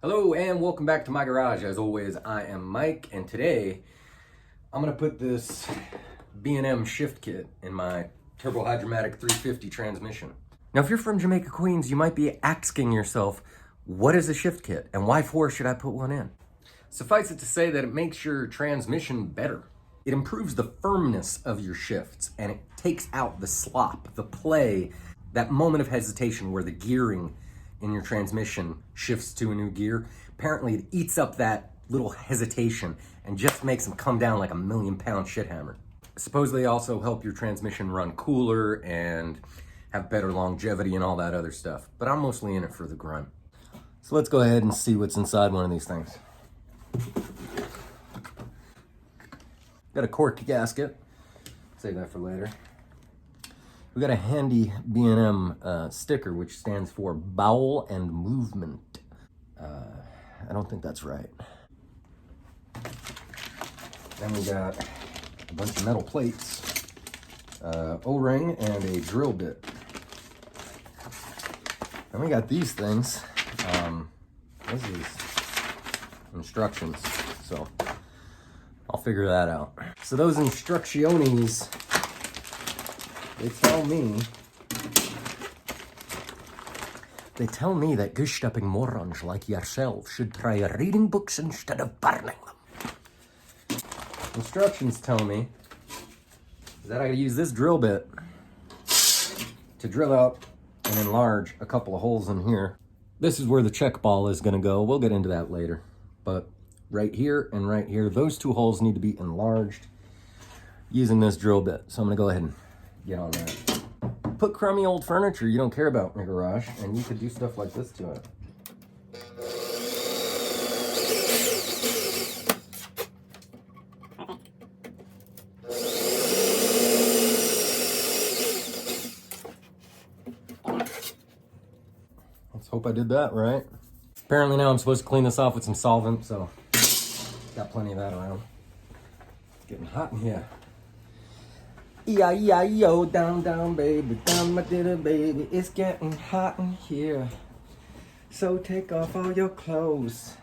Hello and welcome back to my garage. As always, I am Mike, and today I'm gonna put this B&M shift kit in my Turbo Hydromatic 350 transmission. Now, if you're from Jamaica, Queens, you might be asking yourself, what is a shift kit and why for should I put one in? Suffice it to say that it makes your transmission better. It improves the firmness of your shifts and it takes out the slop, the play, that moment of hesitation where the gearing in your transmission shifts to a new gear. Apparently it eats up that little hesitation and just makes them come down like a 1,000,000-pound shit hammer. Supposedly they also help your transmission run cooler and have better longevity and all that other stuff. But I'm mostly in it for the grunt. So let's go ahead and see what's inside one of these things. Got a cork gasket. Save that for later. We got a handy B&M sticker, which stands for Bowel and Movement. I don't think that's right. Then we got a bunch of metal plates, O-ring, and a drill bit. Then we got these things. This is instructions, so I'll figure that out. So those instrucciones, they tell me that goose-stepping morons like yourself should try reading books instead of burning them. Instructions tell me that I gotta use this drill bit to drill out and enlarge a couple of holes in here. This is where the check ball is gonna go. We'll get into that later. But right here and right here, those two holes need to be enlarged using this drill bit. So I'm gonna go ahead and get on that. Put crummy old furniture you don't care about in your garage, and you could do stuff like this to it. Let's hope I did that right. Apparently now I'm supposed to clean this off with some solvent, so got plenty of that around. It's getting hot in here. E-I-E-I-E-O, down, down, baby, down, my little baby. It's getting hot in here, so take off all your clothes.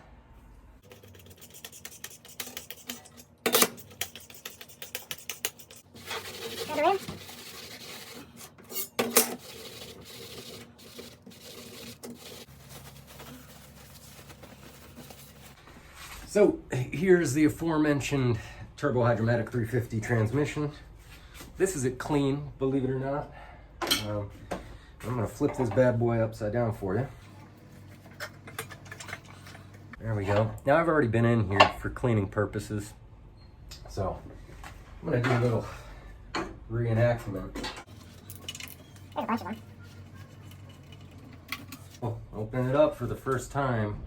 So here's the aforementioned Turbo Hydromatic 350 transmission. This is it clean, believe it or not. I'm gonna flip this bad boy upside down for you. There we go. Now I've already been in here for cleaning purposes, so I'm gonna do a little reenactment. There's a bunch of them. Oh, open it up for the first time.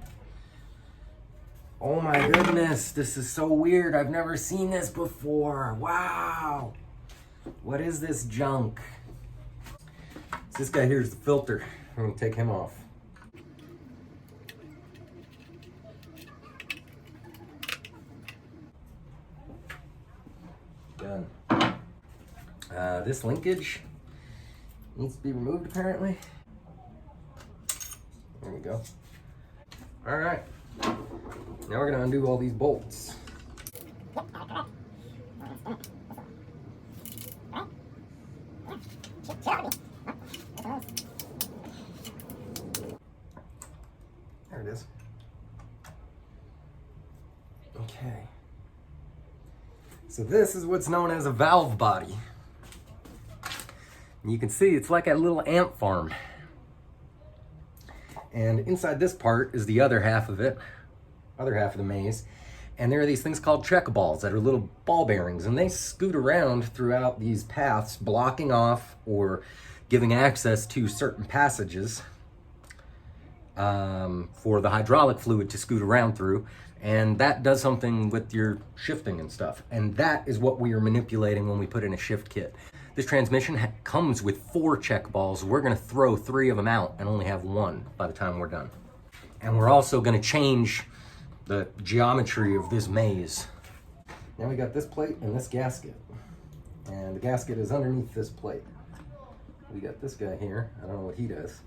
Oh my goodness, this is so weird. I've never seen this before. Wow. What is this junk? So this guy here is the filter. I'm gonna take him off. Done. This linkage needs to be removed apparently. There we go. All right. Now we're gonna undo all these bolts. There it is. Okay. So this is what's known as a valve body. And you can see it's like a little ant farm. And inside this part is the other half of it, other half of the maze. And there are these things called check balls that are little ball bearings, and they scoot around throughout these paths, blocking off or giving access to certain passages for the hydraulic fluid to scoot around through. And that does something with your shifting and stuff. And that is what we are manipulating when we put in a shift kit. This transmission comes with 4 check balls. We're gonna throw 3 of them out and only have 1 by the time we're done. And we're also gonna change the geometry of this maze. Now we got this plate and this gasket. And the gasket is underneath this plate. We got this guy here. I don't know what he does.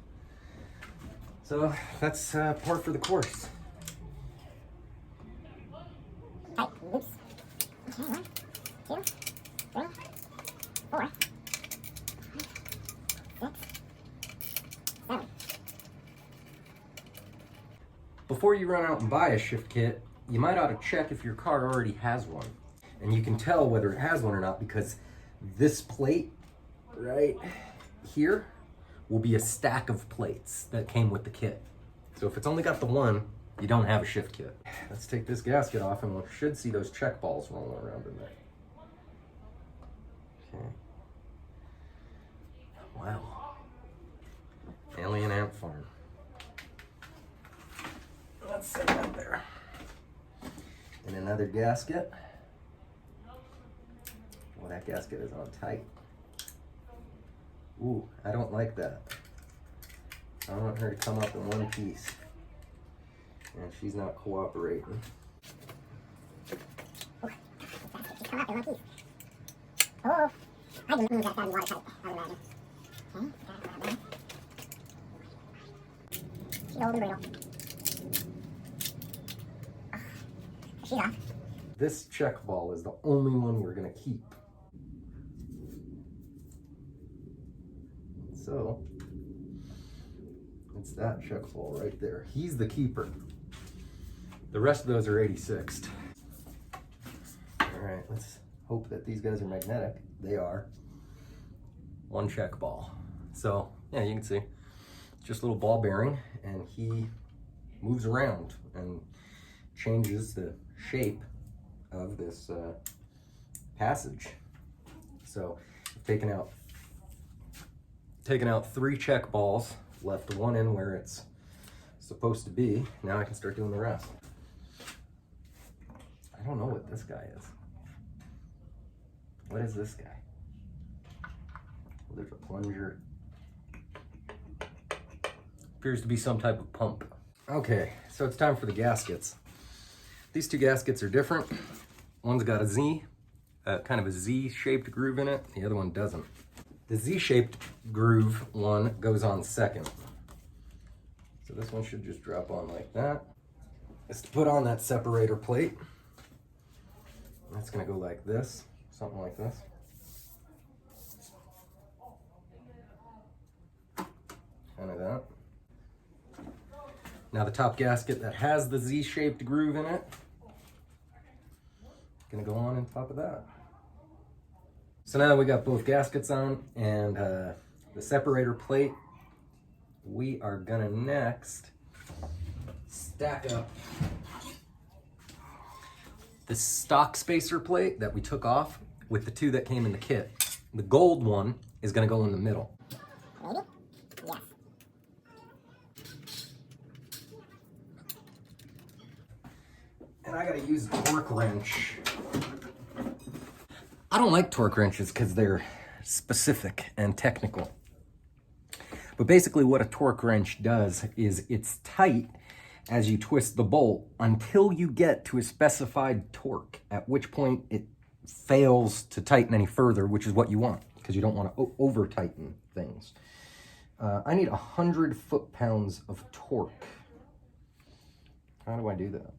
So that's par for the course. Before you run out and buy a shift kit, you might ought to check if your car already has one. And you can tell whether it has one or not because this plate right here will be a stack of plates that came with the kit. So if it's only got the one, you don't have a shift kit. Let's take this gasket off and we should see those check balls rolling around in there. Okay. Wow. Alien ant farm. Let's set that there. And another gasket. Well, that gasket is on tight. Ooh, I don't like that. I want her to come up in one piece. And she's not cooperating. Oh, she's come up in one piece. Oh, I do move that gotta be watertight, I would imagine. Okay, got it there. She's old and brittle. She's off. This check ball is the only one we're gonna keep. So, it's that check ball right there. He's the keeper. The rest of those are 86'd. All right, let's hope that these guys are magnetic. They are. One check ball. So, yeah, you can see, just a little ball bearing, and he moves around and changes the shape of this passage. So, taking out 3 check balls, left one in where it's supposed to be. Now I can start doing the rest. I don't know what this guy is. What is this guy? Well, there's a plunger. Appears to be some type of pump. Okay, so it's time for the gaskets. These 2 gaskets are different. One's got a Z, kind of a Z-shaped groove in it. The other one doesn't. The Z-shaped groove one goes on second. So this one should just drop on like that. It's to put on that separator plate. That's gonna go like this, something like this. Kind of that. Now the top gasket that has the Z-shaped groove in it, gonna go on top of that. So now that we got both gaskets on and the separator plate, we are gonna next stack up the stock spacer plate that we took off with the 2 that came in the kit. The gold one is gonna go in the middle. Maybe? Yes. And I gotta use a torque wrench. I don't like torque wrenches because they're specific and technical. But basically what a torque wrench does is it's tight as you twist the bolt until you get to a specified torque, at which point it fails to tighten any further, which is what you want, because you don't want to over-tighten things. I need 100 foot-pounds of torque. How do I do that?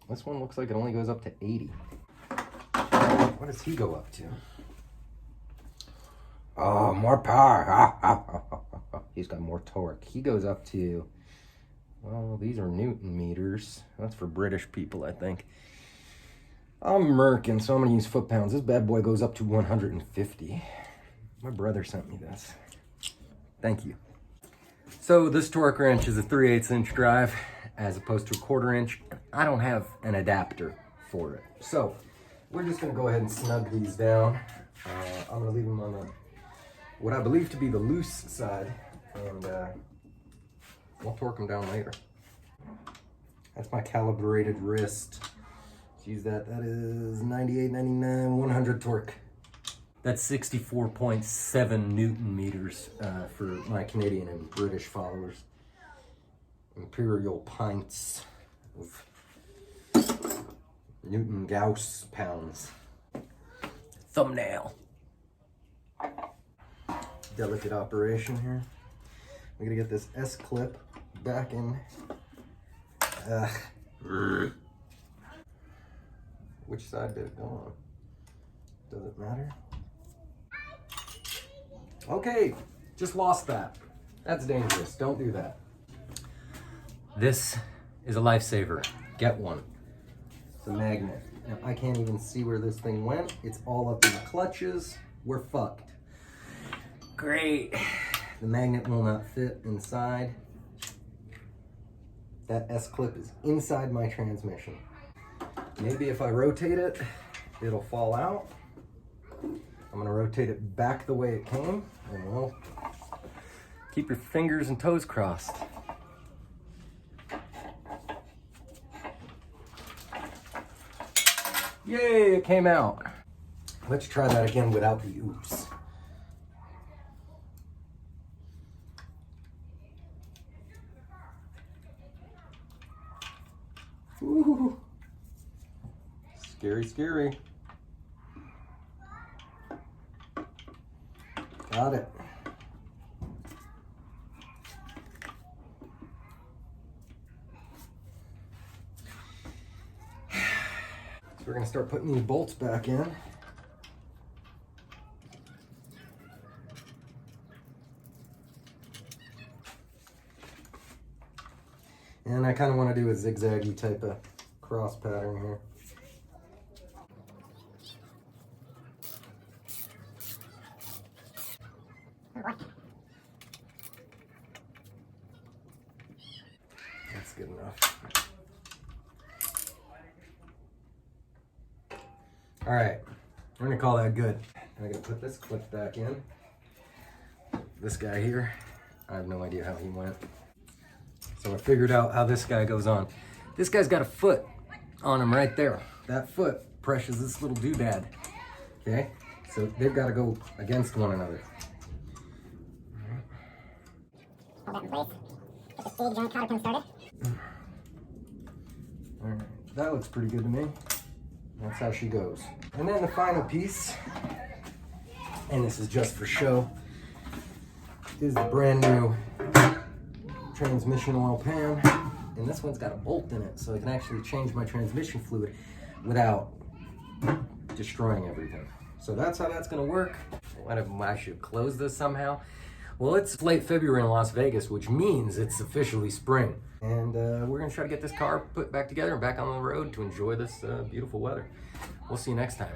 This one looks like it only goes up to 80. What does he go up to? Oh, more power. He's got more torque. He goes up to, well, these are Newton meters. That's for British people, I think. I'm American, so I'm gonna use foot-pounds. This bad boy goes up to 150. My brother sent me this. Thank you. So this torque wrench is a 3/8 inch drive as opposed to a 1/4 inch. I don't have an adapter for it. So we're just gonna go ahead and snug these down. I'm gonna leave them on the, what I believe to be the loose side, and we'll torque them down later. That's my calibrated wrist. Let's use that. That is 98, 99, 100 torque. That's 64.7 Newton meters for my Canadian and British followers. Imperial pints of Newton Gauss pounds. Thumbnail. Delicate operation here. We're gonna get this S-clip back in. Which side did it go on? Does it matter? Okay, just lost that. That's dangerous. Don't do that. This is a lifesaver. Get one. It's a magnet. Now, I can't even see where this thing went. It's all up in the clutches. We're fucked. Great. The magnet will not fit inside. That S-clip is inside my transmission. Maybe if I rotate it, it'll fall out. I'm gonna rotate it back the way it came, and we'll keep your fingers and toes crossed. Yay, it came out. Let's try that again without the oops. Ooh. Scary, scary. Got it. So we're gonna start putting these bolts back in. And I kind of want to do a zigzaggy type of cross pattern here. That's good enough. All right, we're gonna call that good. I'm gonna put this clip back in. This guy here, I have no idea how he went. So I figured out how this guy goes on. This guy's got a foot on him right there. That foot presses this little doodad. Okay, so they've got to go against one another. Hold that in place. Get the stage joint cotter pin started. All right, that looks pretty good to me. That's how she goes. And then the final piece, and this is just for show, is the brand new transmission oil pan. And this one's got a bolt in it, so I can actually change my transmission fluid without destroying everything. So that's how that's gonna work. I should close this somehow. Well, it's late February in Las Vegas, which means it's officially spring. And we're gonna try to get this car put back together and back on the road to enjoy this beautiful weather. We'll see you next time.